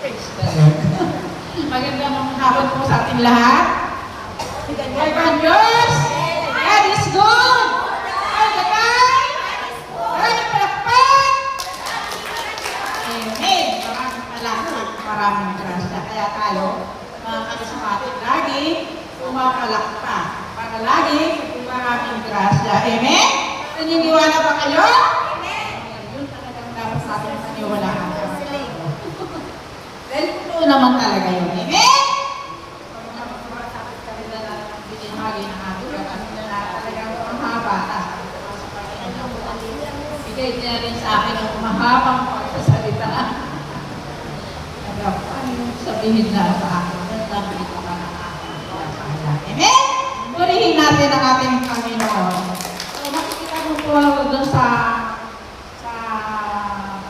Praise the Lord. Magandang hapon po sa ating lahat. Everyone, Diyos, God is good. All the time. Maraming palakpak. Amen. Maraming palakpak. Maraming grasya. Kaya tayo, mga kalisamatin, lagi pumapalakpak. Para lagi maraming grasya. Amen? Naniniwala ba kayo? Yun talagang dapat sa ating paniwalaan. Dahil totoo naman talaga yun. Amen? Binimagi ng ating talagang mahaba. Bigay niya rin sa akin ang mahabang pagsasalita. Ano sabihin na sa akin? Nagdabili ko pa ng aking pagkakala. Amen? Purihin natin ang ating Panginoon. So, makikita mo po doon sa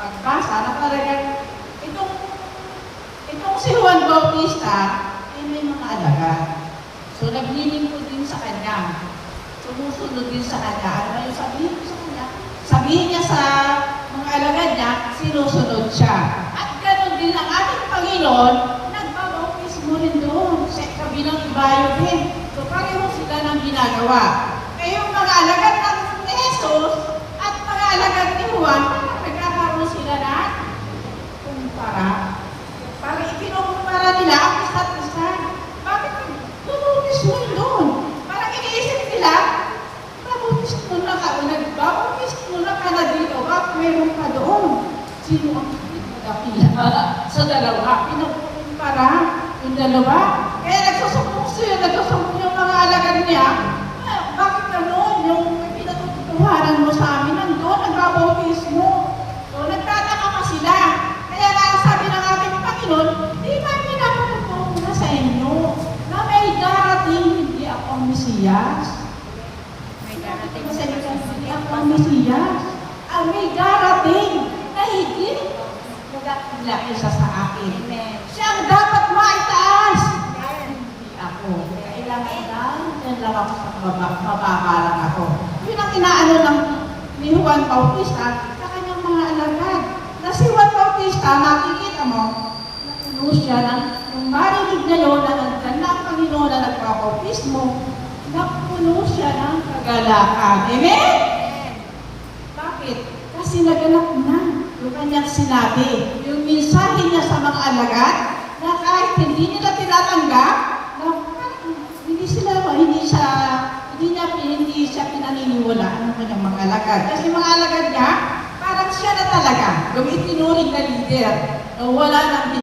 pagbasa na talagang itong si Juan Bautista ay may mga alagad. So, nagliling po din sa kanya. Sumusunod din sa kanya. Ano yung sabihin ko sa kanya? Sabihin niya sa mga alagad niya, sinusunod siya. At ganoon din ang ating Panginoon, nagbabautismo rin doon sa kabilang ibayo din. So, pareho sila ng ginagawa. Kaya yung mga alagad ng Jesus at mga alagad ni Juan, nagkakaroon sila na kumpara. Para ikinukumpara nila ang isa't isa. Bakit bautismo doon? Parang iniisip nila, bautismo na ka, nagbabautismo na ka na dito, bakit meron ka doon? Sino ang pinagpila sa dalawa? Pinagkumpara yung dalawa. Kaya nagsusumbong yung mga alagad niya, bakit gano'n? Yung pinatutuhanan mo sa amin, nandun, nagbabautismo. So, nagtataka pa sila. Kaya nga, sabi ng ating Panginoon, di ba pinapatutuhan na sa inyo na may darating hindi ako ang Mesiyas? May darating sa inyo hindi ako ang Mesiyas. May darating na higit nagkakilaki siya sa akin. Siya ang dapat maitaas. Hindi ako. Kailangan lang, yan lang ako sa mababa lang ako. Yun ang inaano ng ni Juan Bautista sa kanyang mga alagad. Na si Juan Bautista, nakikita mo, napuno siya nung marinig na yun, na nandyan na ang Panginoon na nagpapautismo, napuno siya ng kagalakan. Amen? Bakit? Kasi naganap na yung kanyang sinabi. Yung mensahe niya sa mga alagad, na kahit hindi nila tinatanggap, na hindi siya pinaniniwalaan ng kanyang mga alagad. Kasi mga alagad niya, parang siya na talaga, yung itinuring na leader, na wala nang